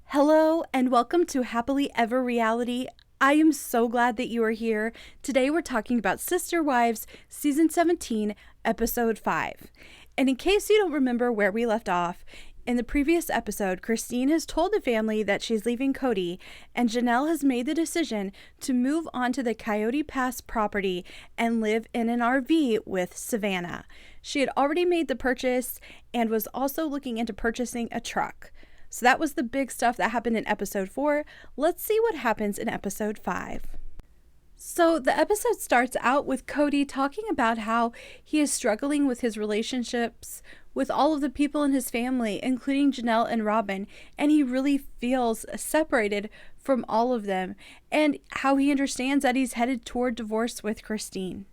Hello and welcome to Happily Ever Reality. I am so glad that you are here. Today we're talking about Sister Wives, Season 17, Episode 5. And in case you don't remember where we left off, in the previous episode, Christine has told the family that she's leaving Cody, and Janelle has made the decision to move onto the Coyote Pass property and live in an RV with Savannah. She had already made the purchase and was also looking into purchasing a truck. So that was the big stuff that happened in episode 4. Let's see what happens in episode 5. So the episode starts out with Cody talking about how he is struggling with his relationships with all of the people in his family, including Janelle and Robin, and he really feels separated from all of them, and how he understands that he's headed toward divorce with Christine.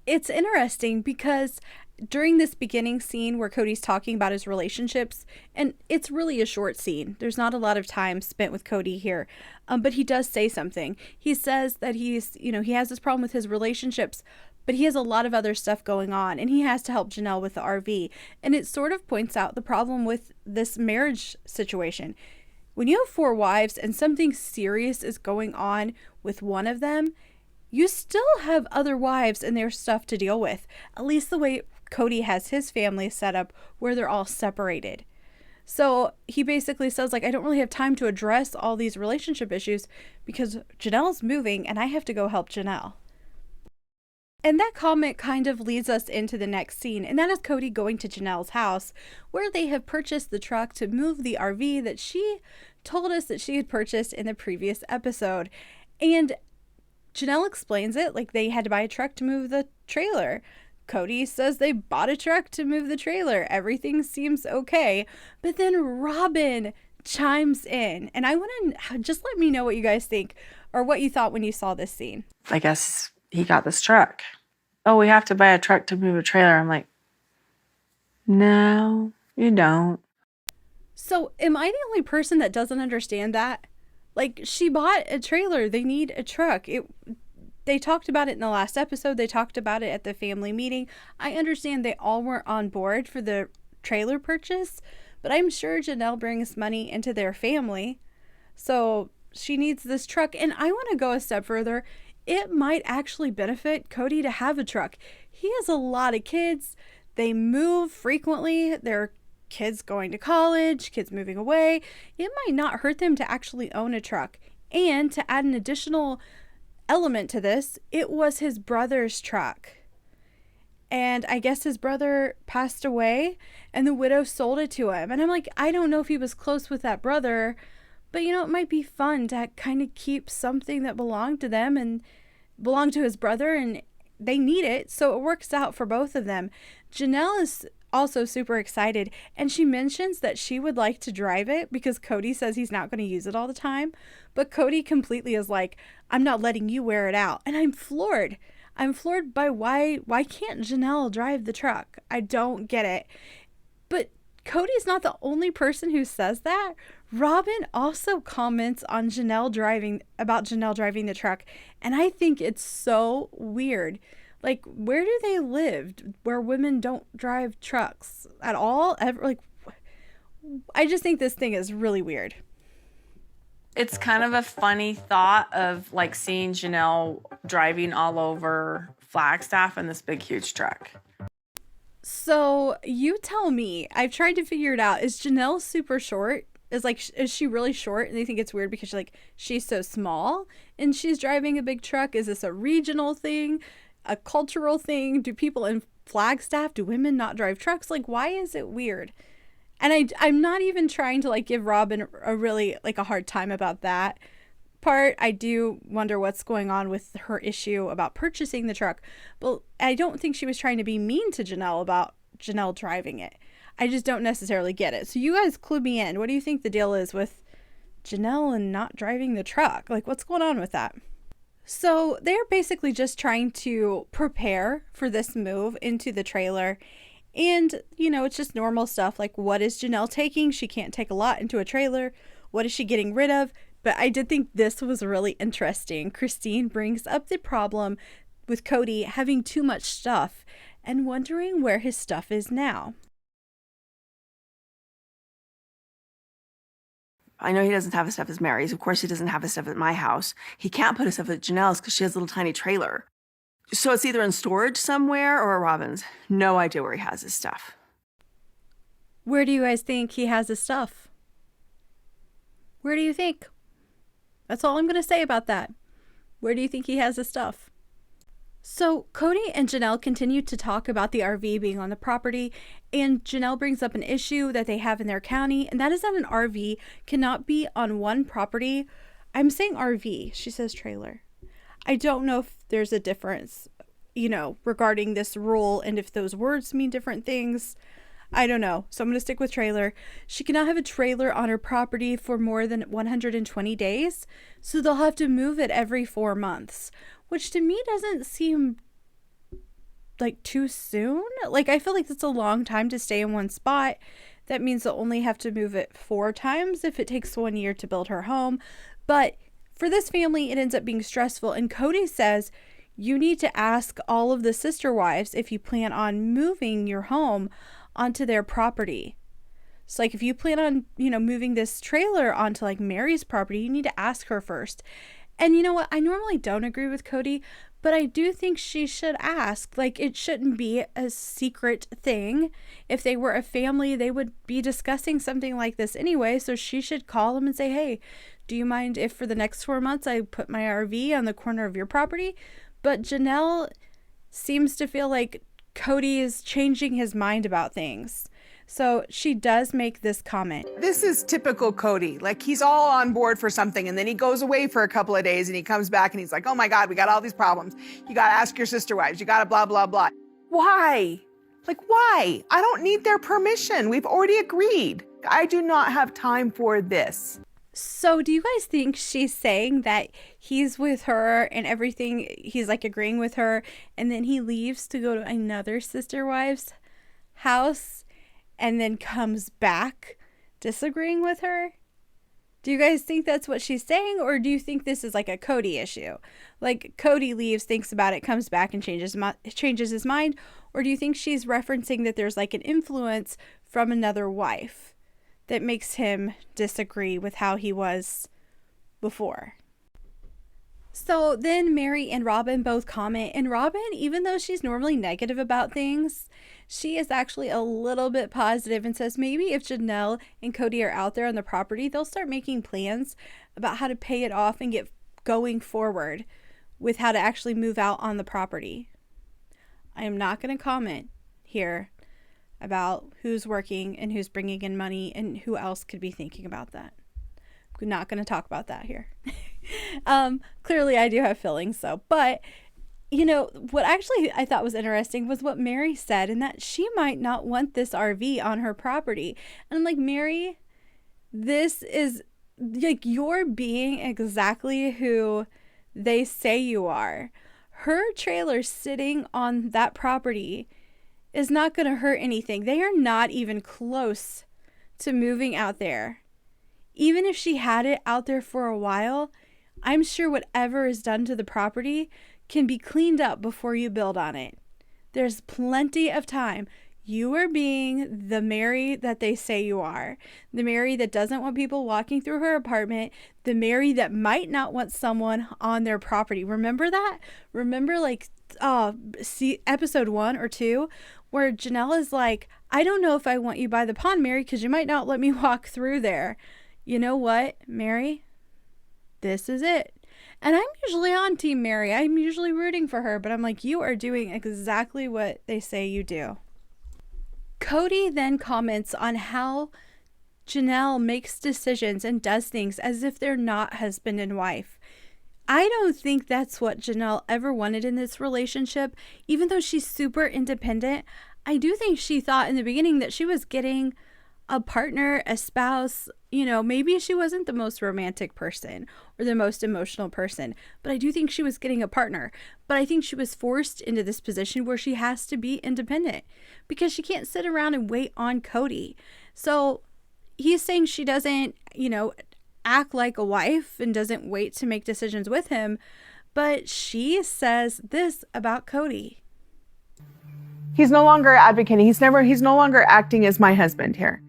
It's interesting because during this beginning scene where Cody's talking about his relationships, and it's really a short scene, there's not a lot of time spent with Cody here, but he does say something. He says that he has this problem with his relationships, but he has a lot of other stuff going on, and he has to help Janelle with the RV. And it sort of points out the problem with this marriage situation. When you have 4 wives and something serious is going on with one of them, you still have other wives and their stuff to deal with, at least the way Cody has his family set up where they're all separated. So he basically says, I don't really have time to address all these relationship issues because Janelle's moving and I have to go help Janelle. And that comment kind of leads us into the next scene, and that is Cody going to Janelle's house where they have purchased the truck to move the RV that she told us that she had purchased in the previous episode. And Janelle explains it like they had to buy a truck to move the trailer. Cody says they bought a truck to move the trailer. Everything seems okay. But then Robin chimes in. And I want to just let me know what you guys think or what you thought when you saw this scene. I guess he got this truck. Oh, we have to buy a truck to move a trailer. I'm like, no, you don't. So am I the only person that doesn't understand that? She bought a trailer. They need a truck. They talked about it in the last episode. They talked about it at the family meeting. I understand they all weren't on board for the trailer purchase, but I'm sure Janelle brings money into their family. So she needs this truck. And I want to go a step further. It might actually benefit Cody to have a truck. He has a lot of kids. They move frequently. They're kids going to college, kids moving away. It might not hurt them to actually own a truck. And to add an additional element to this, it was his brother's truck. And I guess his brother passed away and the widow sold it to him. And I'm like, I don't know if he was close with that brother, but it might be fun to kind of keep something that belonged to them and belonged to his brother, and they need it. So it works out for both of them. Janelle is also super excited, and she mentions that she would like to drive it because Cody says he's not going to use it all the time. But Cody completely is like, I'm not letting you wear it out. And I'm floored. I'm floored by why can't Janelle drive the truck? I don't get it. But Cody's not the only person who says that. Robin also comments on Janelle driving the truck, and I think it's so weird. Where do they live where women don't drive trucks at all? Ever? I just think this thing is really weird. It's kind of a funny thought of seeing Janelle driving all over Flagstaff in this big, huge truck. So you tell me. I've tried to figure it out. Is Janelle super short? Is she really short? And they think it's weird because she's so small and she's driving a big truck. Is this a regional thing? A cultural thing? Do people in Flagstaff, do women not drive trucks? Why is it weird? And I'm not even trying to give Robin a really a hard time about that part. I do wonder what's going on with her issue about purchasing the truck, but I don't think she was trying to be mean to Janelle about Janelle driving it. I just don't necessarily get it. So you guys clue me in. What do you think the deal is with Janelle and not driving the truck? What's going on with that? So they're basically just trying to prepare for this move into the trailer. And, it's just normal stuff. What is Janelle taking? She can't take a lot into a trailer. What is she getting rid of? But I did think this was really interesting. Christine brings up the problem with Cody having too much stuff and wondering where his stuff is now. I know he doesn't have his stuff at Mary's. Of course, he doesn't have his stuff at my house. He can't put his stuff at Janelle's because she has a little tiny trailer. So it's either in storage somewhere or at Robin's. No idea where he has his stuff. Where do you guys think he has his stuff? Where do you think? That's all I'm going to say about that. Where do you think he has his stuff? So Cody and Janelle continue to talk about the RV being on the property, and Janelle brings up an issue that they have in their county, and that is that an RV cannot be on one property. I'm saying RV. She says trailer. I don't know if there's a difference, regarding this rule, and if those words mean different things. I don't know. So I'm going to stick with trailer. She cannot have a trailer on her property for more than 120 days. So they'll have to move it every 4 months, which to me doesn't seem like too soon. Like, I feel like that's a long time to stay in one spot. That means they'll only have to move it 4 times if it takes 1 year to build her home. But for this family, it ends up being stressful. And Cody says, you need to ask all of the sister wives if you plan on moving your home onto their property. So like if you plan on, moving this trailer onto like Mary's property, you need to ask her first. And you know what? I normally don't agree with Cody, but I do think she should ask. Like, it shouldn't be a secret thing. If they were a family, they would be discussing something like this anyway. So she should call them and say, hey, do you mind if for the next 4 months I put my RV on the corner of your property? But Janelle seems to feel like Cody is changing his mind about things. So she does make this comment. This is typical Cody. Like, he's all on board for something, and then he goes away for a couple of days, and he comes back, and he's like, oh my God, we got all these problems. You got to ask your sister wives. You got to blah, blah, blah. Why? Like, why? I don't need their permission. We've already agreed. I do not have time for this. So do you guys think she's saying that he's with her and everything, he's like agreeing with her, and then he leaves to go to another sister wife's house and then comes back disagreeing with her? Do you guys think that's what she's saying, or do you think this is like a Cody issue? Like, Cody leaves, thinks about it, comes back and changes his mind? Or do you think she's referencing that there's like an influence from another wife that makes him disagree with how he was before? So then Mary and Robin both comment, and Robin, even though she's normally negative about things, she is actually a little bit positive and says maybe if Janelle and Cody are out there on the property, they'll start making plans about how to pay it off and get going forward with how to actually move out on the property. I am not going to comment here about who's working and who's bringing in money and who else could be thinking about that. I'm not going to talk about that here. Clearly I do have feelings, so, but what actually I thought was interesting was what Mary said, and that she might not want this RV on her property. And I'm like, Mary, this is like, you're being exactly who they say you are. Her trailer sitting on that property is not going to hurt anything. They are not even close to moving out there. Even if she had it out there for a while, I'm sure whatever is done to the property can be cleaned up before you build on it. There's plenty of time. You are being the Mary that they say you are. The Mary that doesn't want people walking through her apartment. The Mary that might not want someone on their property. Remember that? Remember episode 1 or 2 where Janelle is like, I don't know if I want you by the pond, Mary, because you might not let me walk through there. You know what, Mary? This is it. And I'm usually on Team Mary. I'm usually rooting for her, but I'm like, you are doing exactly what they say you do. Cody then comments on how Janelle makes decisions and does things as if they're not husband and wife. I don't think that's what Janelle ever wanted in this relationship. Even though she's super independent, I do think she thought in the beginning that she was getting a partner, a spouse. Maybe she wasn't the most romantic person or the most emotional person, but I do think she was getting a partner. But I think she was forced into this position where she has to be independent because she can't sit around and wait on Cody. So he's saying she doesn't, act like a wife and doesn't wait to make decisions with him. But she says this about Cody. He's no longer advocating. He's no longer acting as my husband here.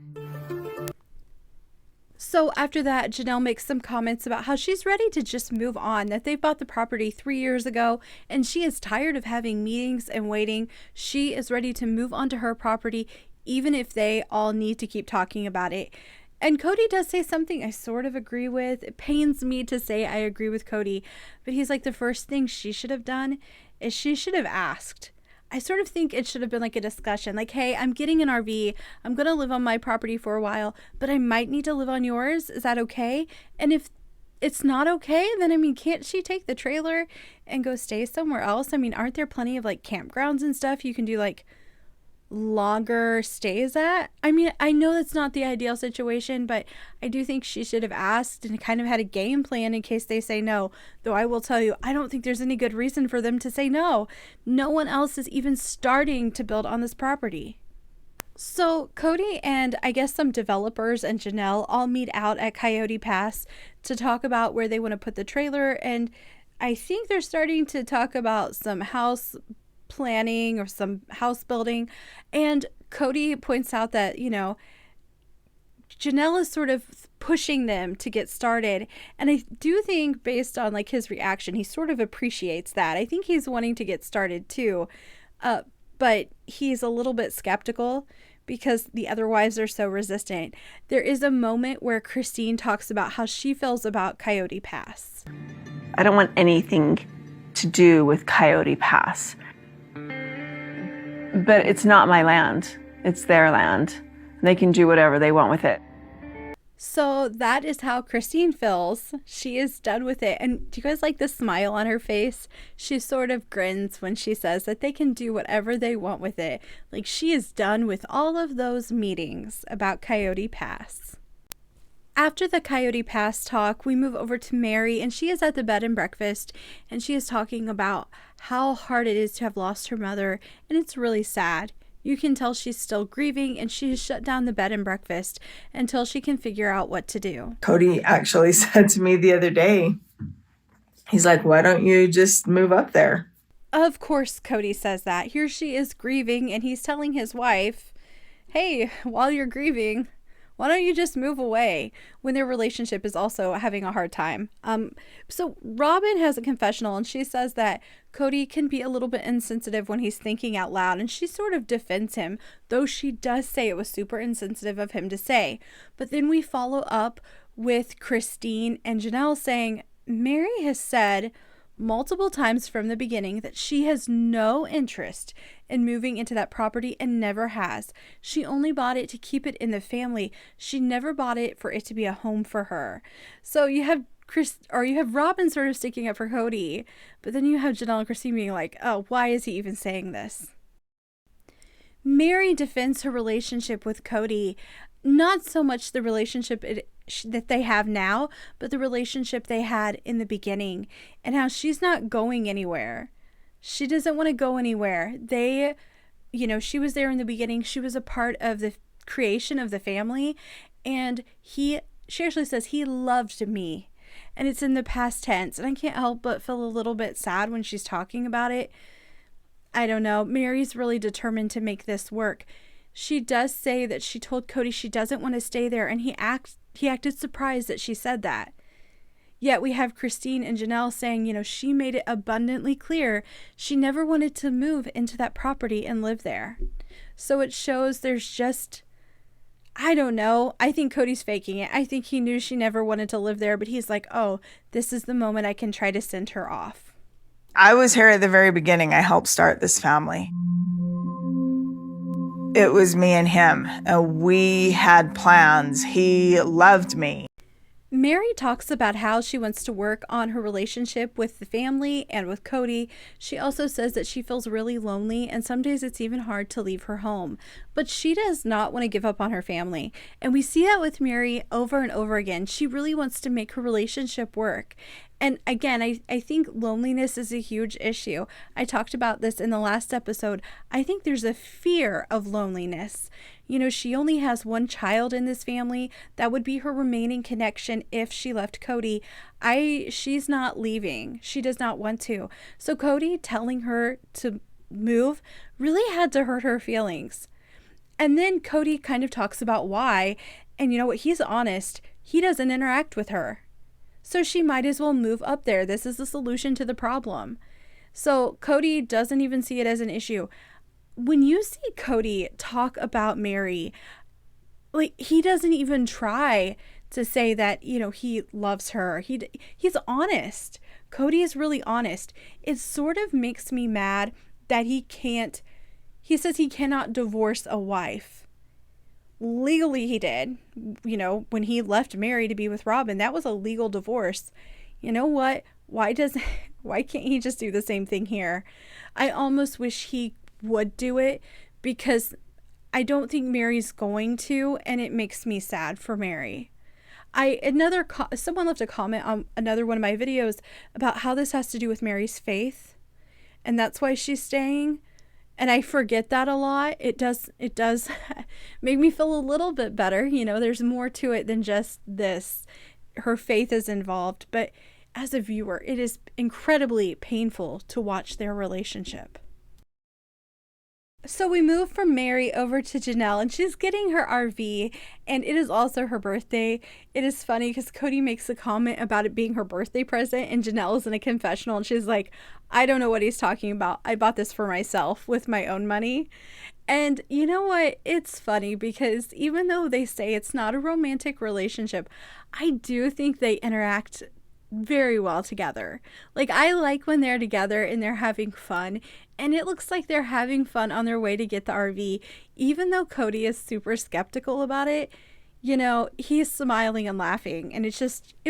So after that, Janelle makes some comments about how she's ready to just move on, that they bought the property 3 years ago, and she is tired of having meetings and waiting. She is ready to move on to her property, even if they all need to keep talking about it. And Cody does say something I sort of agree with. It pains me to say I agree with Cody, but he's like, the first thing she should have done is she should have asked. I sort of think it should have been like a discussion, like, hey, I'm getting an RV. I'm going to live on my property for a while, but I might need to live on yours. Is that okay? And if it's not okay, then, I mean, can't she take the trailer and go stay somewhere else? I mean, aren't there plenty of like campgrounds and stuff you can do like longer stays at? I mean, I know that's not the ideal situation, but I do think she should have asked and kind of had a game plan in case they say no. Though I will tell you, I don't think there's any good reason for them to say no. No one else is even starting to build on this property. So Cody and I guess some developers and Janelle all meet out at Coyote Pass to talk about where they want to put the trailer, and I think they're starting to talk about some house planning or some house building. And Cody points out that, Janelle is sort of pushing them to get started. And I do think based on like his reaction, he sort of appreciates that. I think he's wanting to get started too. But he's a little bit skeptical because the other wives are so resistant. There is a moment where Christine talks about how she feels about Coyote Pass. I don't want anything to do with Coyote Pass. But it's not my land. It's their land. They can do whatever they want with it. So that is how Christine feels. She is done with it. And do you guys like the smile on her face? She sort of grins when she says that they can do whatever they want with it. Like she is done with all of those meetings about Coyote Pass. After the Coyote Pass talk, we move over to Mary, and she is at the bed and breakfast, and she is talking about how hard it is to have lost her mother, and it's really sad. You can tell she's still grieving, and she has shut down the bed and breakfast until she can figure out what to do. Cody actually said to me the other day, he's like, why don't you just move up there? Of course, Cody says that. Here she is grieving, and he's telling his wife, hey, while you're grieving, why don't you just move away, when their relationship is also having a hard time? So Robin has a confessional, and she says that Cody can be a little bit insensitive when he's thinking out loud, and she sort of defends him, though she does say it was super insensitive of him to say. But then we follow up with Christine and Janelle saying, Mary has said multiple times from the beginning that she has no interest in moving into that property and never has. She only bought it to keep it in the family. She never bought it for it to be a home for her. So you have Robin sort of sticking up for Cody, but then you have Janelle and Christine being like, oh, why is he even saying this? Mary defends her relationship with Cody, not so much the relationship that they have now, but the relationship they had in the beginning, and how she's not going anywhere. She doesn't want to go anywhere. She was there in the beginning. She was a part of the creation of the family, and she actually says he loved me, and it's in the past tense, and I can't help but feel a little bit sad when she's talking about it. I don't know. Mary's really determined to make this work. She does say that she told Cody she doesn't want to stay there, and he acted surprised that she said that. Yet we have Christine and Janelle saying, she made it abundantly clear she never wanted to move into that property and live there. So it shows there's just, I don't know. I think Cody's faking it. I think he knew she never wanted to live there, but he's like, oh, this is the moment I can try to send her off. I was here at the very beginning. I helped start this family. It was me and him. We had plans. He loved me. Mary talks about how she wants to work on her relationship with the family and with Cody. She also says that she feels really lonely, and some days it's even hard to leave her home. But she does not want to give up on her family. And we see that with Mary over and over again. She really wants to make her relationship work. And again, I think loneliness is a huge issue. I talked about this in the last episode. I think there's a fear of loneliness. She only has one child in this family. That would be her remaining connection if she left Cody. She's not leaving. She does not want to. So Cody telling her to move really had to hurt her feelings. And then Cody kind of talks about why. And you know what? He's honest. he doesn't interact with her. So she might as well move up there. This is the solution to the problem. So Cody doesn't even see it as an issue. When you see Cody talk about Mary, like, he doesn't even try to say that, you know, he loves her. He's honest. Cody is really honest. It sort of makes me mad that he says he cannot divorce a wife. Legally he did, you know, when he left Mary to be with Robin. That was a legal divorce. You know what? Why can't he just do the same thing here? I almost wish he would do it, because I don't think Mary's going to, and it makes me sad for Mary. Someone left a comment on another one of my videos about how this has to do with Mary's faith, and that's why she's staying. And I forget that a lot. It does make me feel a little bit better. You know, there's more to it than just this. Her faith is involved. But as a viewer, it is incredibly painful to watch their relationship. So we move from Mary over to Janelle, and she's getting her RV, and it is also her birthday. It is funny because Cody makes a comment about it being her birthday present, and Janelle is in a confessional, and she's like, I don't know what he's talking about. I bought this for myself with my own money. And you know what? It's funny because even though they say it's not a romantic relationship, I do think they interact very well together. Like, I like when they're together and they're having fun, and it looks like they're having fun on their way to get the RV. Even though Cody is super skeptical about it, you know, he's smiling and laughing, and it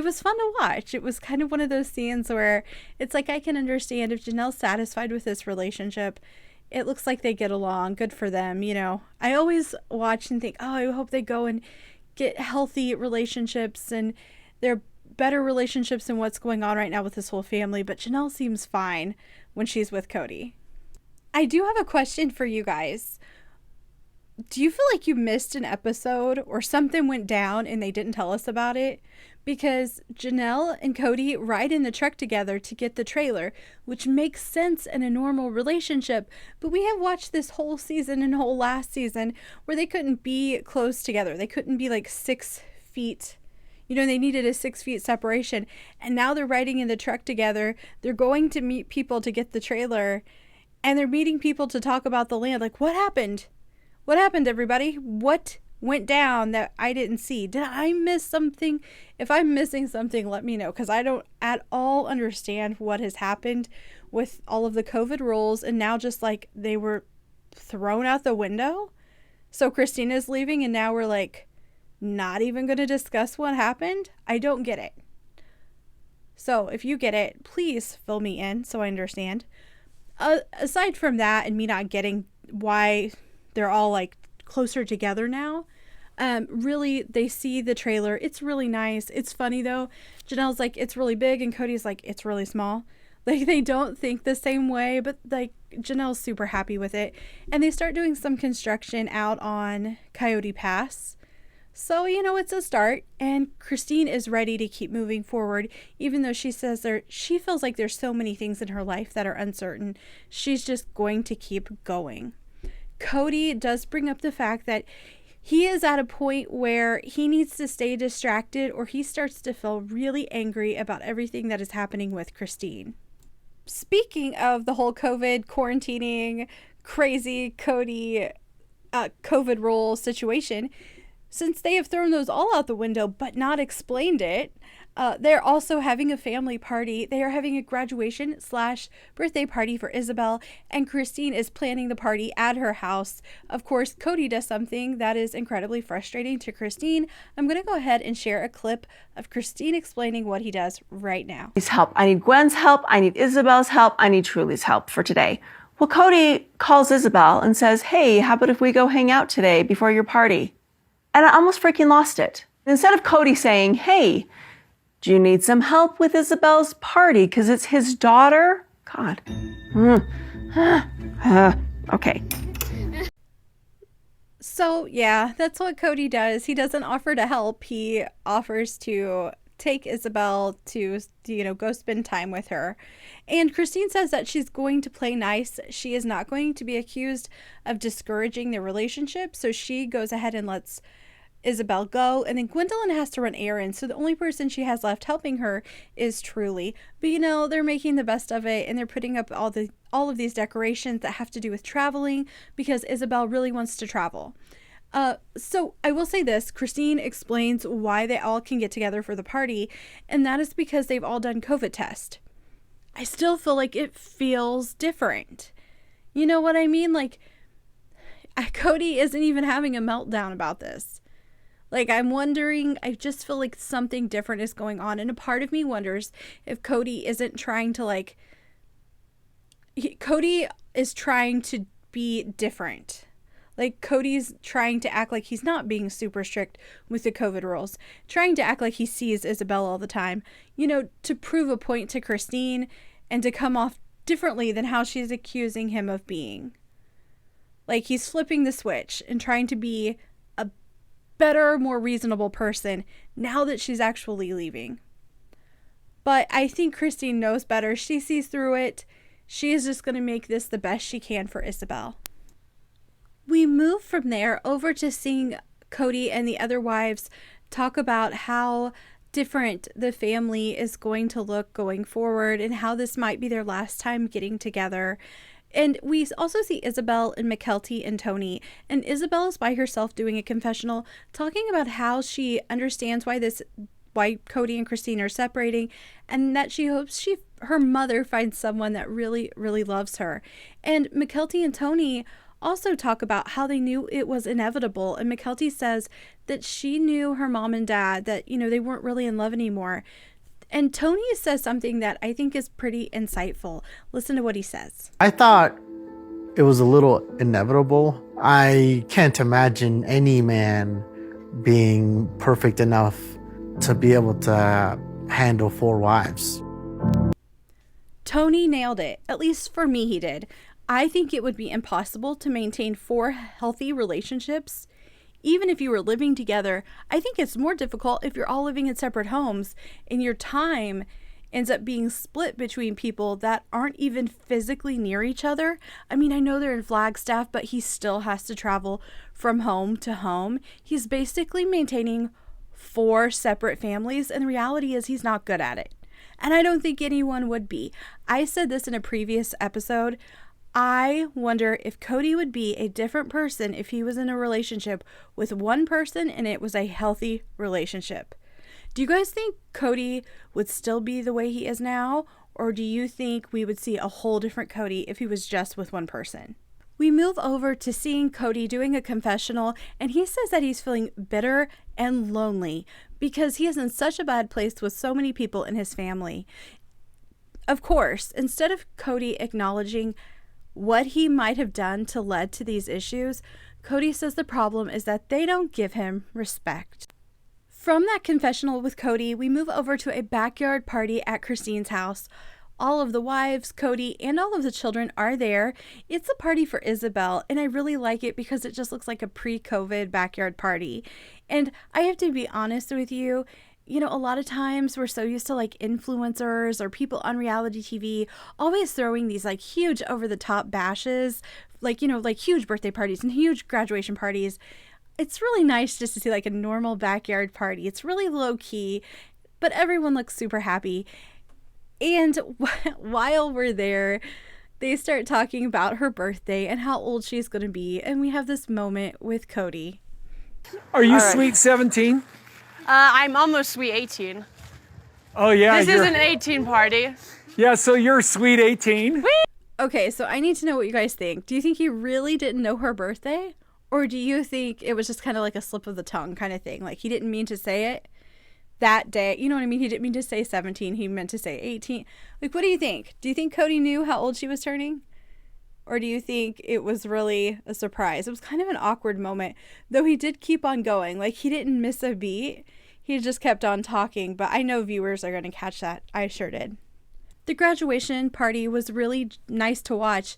was fun to watch. It was kind of one of those scenes where it's like, I can understand if Janelle's satisfied with this relationship. It looks like they get along. Good for them. You know, I always watch and think, oh, I hope they go and get healthy relationships, and they're better relationships than what's going on right now with this whole family. But Janelle seems fine when she's with Cody. I do have a question for you guys. Do you feel like you missed an episode or something went down and they didn't tell us about it? Because Janelle and Cody ride in the truck together to get the trailer, which makes sense in a normal relationship. But we have watched this whole season and whole last season where they couldn't be close together. They couldn't be like 6 feet. You know, they needed a 6 feet separation. And now they're riding in the truck together. They're going to meet people to get the trailer. And they're meeting people to talk about the land. Like, what happened? What happened, everybody? What went down that I didn't see? Did I miss something? If I'm missing something, let me know, because I don't at all understand what has happened with all of the COVID rules, and now just like they were thrown out the window. So Christina's leaving, and now we're like not even going to discuss what happened. I don't get it. So if you get it, please fill me in so I understand. Aside from that, and me not getting why they're all like closer together now, really, they see the trailer. It's really nice. It's funny though. Janelle's like, it's really big, and Cody's like, it's really small. Like, they don't think the same way, but like Janelle's super happy with it. And they start doing some construction out on Coyote Pass. So, you know, it's a start, and Christine is ready to keep moving forward, even though she says she feels like there's so many things in her life that are uncertain. She's just going to keep going. Cody does bring up the fact that he is at a point where he needs to stay distracted, or he starts to feel really angry about everything that is happening with Christine. Speaking of the whole COVID quarantining, crazy Cody COVID rule situation, since they have thrown those all out the window but not explained it, they're also having a family party. They are having a graduation/birthday party for Isabel, and Christine is planning the party at her house. Of course, Cody does something that is incredibly frustrating to Christine. I'm going to go ahead and share a clip of Christine explaining what he does right now. Please help. I need Gwen's help. I need Isabel's help. I need Truly's help for today. Well, Cody calls Isabel and says, hey, how about if we go hang out today before your party? And I almost freaking lost it. Instead of Cody saying, hey, do you need some help with Isabel's party because it's his daughter? God. Okay. So, yeah, that's what Cody does. He doesn't offer to help. He offers to take Isabel to, you know, go spend time with her. And Christine says that she's going to play nice. She is not going to be accused of discouraging the relationship. So she goes ahead and lets Isabel go, and then Gwendolyn has to run errands, so the only person she has left helping her is Truly. But they're making the best of it, and they're putting up all of these decorations that have to do with traveling because Isabel really wants to travel. So I will say this, Christine explains why they all can get together for the party, and that is because they've all done COVID test. I still feel like it feels different. You know what I mean? Like, Cody isn't even having a meltdown about this. Like, I'm wondering, I just feel like something different is going on. And a part of me wonders if Cody isn't trying to, Cody is trying to be different. Like, Cody's trying to act like he's not being super strict with the COVID rules. Trying to act like he sees Isabel all the time. To prove a point to Christine and to come off differently than how she's accusing him of being. Like, he's flipping the switch and trying to be a better, more reasonable person now that she's actually leaving. But I think Christine knows better. She sees through it. She is just going to make this the best she can for Isabel. We move from there over to seeing Cody and the other wives talk about how different the family is going to look going forward and how this might be their last time getting together. And we also see Isabel and Mykelti and Tony. And Isabel is by herself doing a confessional, talking about how she understands why Cody and Christine are separating, and that she hopes her mother finds someone that really, really loves her. And Mykelti and Tony also talk about how they knew it was inevitable. And Mykelti says that she knew her mom and dad, that, they weren't really in love anymore. And Tony says something that I think is pretty insightful. Listen to what he says. I thought it was a little inevitable. I can't imagine any man being perfect enough to be able to handle 4 wives. Tony nailed it. At least for me, he did. I think it would be impossible to maintain 4 healthy relationships. Even if you were living together, I think it's more difficult if you're all living in separate homes and your time ends up being split between people that aren't even physically near each other. I mean, I know they're in Flagstaff, but he still has to travel from home to home. He's basically maintaining 4 separate families, and the reality is he's not good at it. And I don't think anyone would be. I said this in a previous episode. I wonder if Cody would be a different person if he was in a relationship with one person and it was a healthy relationship. Do you guys think Cody would still be the way he is now? Or do you think we would see a whole different Cody if he was just with one person? We move over to seeing Cody doing a confessional, and he says that he's feeling bitter and lonely because he is in such a bad place with so many people in his family. Of course, instead of Cody acknowledging what he might have done to lead to these issues, Cody says the problem is that they don't give him respect. From that confessional with Cody, we move over to a backyard party at Christine's house. All of the wives, Cody, and all of the children are there. It's a party for Isabel, and I really like it because it just looks like a pre-COVID backyard party. And I have to be honest with you, a lot of times we're so used to influencers or people on reality TV always throwing these huge over the top bashes, huge birthday parties and huge graduation parties. It's really nice just to see a normal backyard party. It's really low key, but everyone looks super happy. And while we're there, they start talking about her birthday and how old she's going to be. And we have this moment with Cody. Are you sweet 17? I'm almost sweet 18. Oh, yeah. This is an 18 party. Yeah, so you're sweet 18. Okay, so I need to know what you guys think. Do you think he really didn't know her birthday? Or do you think it was just kind of like a slip of the tongue kind of thing? Like he didn't mean to say it that day. You know what I mean? He didn't mean to say 17. He meant to say 18. What do you think? Do you think Cody knew how old she was turning? Or do you think it was really a surprise? It was kind of an awkward moment, though he did keep on going. He didn't miss a beat. He just kept on talking, but I know viewers are going to catch that. I sure did. The graduation party was really nice to watch.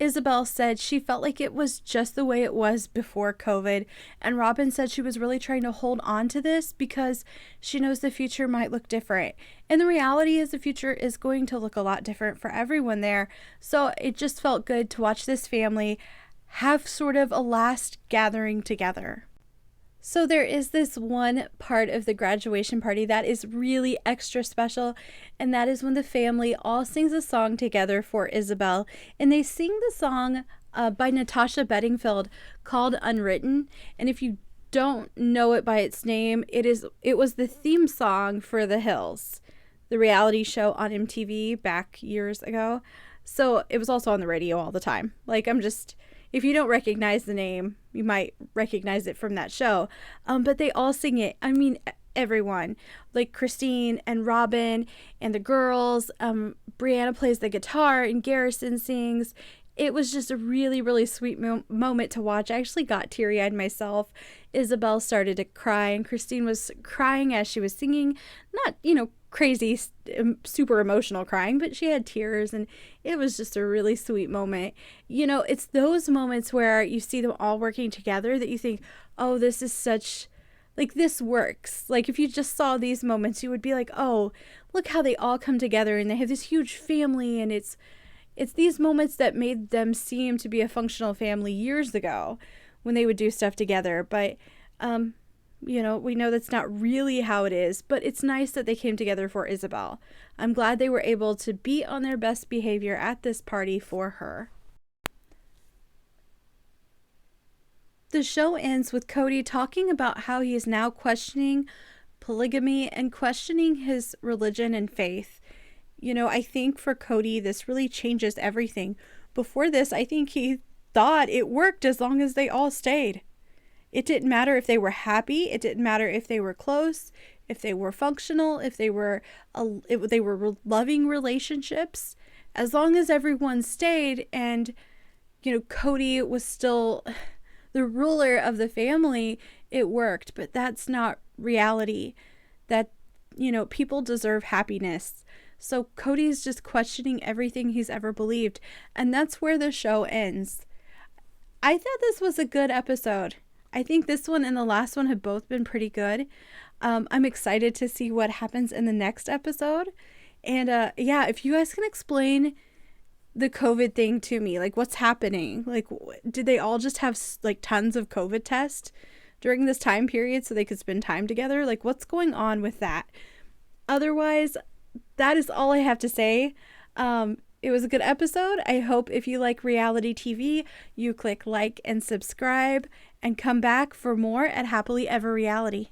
Isabel said she felt like it was just the way it was before COVID, and Robin said she was really trying to hold on to this because she knows the future might look different. And the reality is the future is going to look a lot different for everyone there. So it just felt good to watch this family have sort of a last gathering together. So there is this one part of the graduation party that is really extra special, and that is when the family all sings a song together for Isabel, and they sing the song by Natasha Bedingfield called Unwritten. And if you don't know it by its name, it was the theme song for The Hills, the reality show on MTV back years ago. So it was also on the radio all the time. Like, if you don't recognize the name, you might recognize it from that show. But they all sing it. I mean, everyone, like Christine and Robin and the girls. Brianna plays the guitar and Garrison sings. It was just a really, really sweet moment to watch. I actually got teary-eyed myself. Isabel started to cry, and Christine was crying as she was singing. Not, crazy, super emotional crying, but she had tears, and it was just a really sweet moment. It's those moments where you see them all working together that you think, oh, this is such, like, this works. Like, if you just saw these moments, you would be like, oh, look how they all come together, and they have this huge family, and it's these moments that made them seem to be a functional family years ago when they would do stuff together. But, we know that's not really how it is, but it's nice that they came together for Isabel. I'm glad they were able to be on their best behavior at this party for her. The show ends with Cody talking about how he is now questioning polygamy and questioning his religion and faith. I think for Cody, this really changes everything. Before this, I think he thought it worked as long as they all stayed. It didn't matter if they were happy. It didn't matter if they were close, if they were functional, if they were loving relationships. As long as everyone stayed and, Cody was still the ruler of the family, it worked. But that's not reality. That, people deserve happiness. So Cody's just questioning everything he's ever believed. And that's where the show ends. I thought this was a good episode. I think this one and the last one have both been pretty good. I'm excited to see what happens in the next episode. And if you guys can explain the COVID thing to me, like what's happening? Like, did they all just have like tons of COVID tests during this time period so they could spend time together? Like, what's going on with that? Otherwise, that is all I have to say. It was a good episode. I hope if you like reality TV, you click like and subscribe and come back for more at Happily Ever Reality.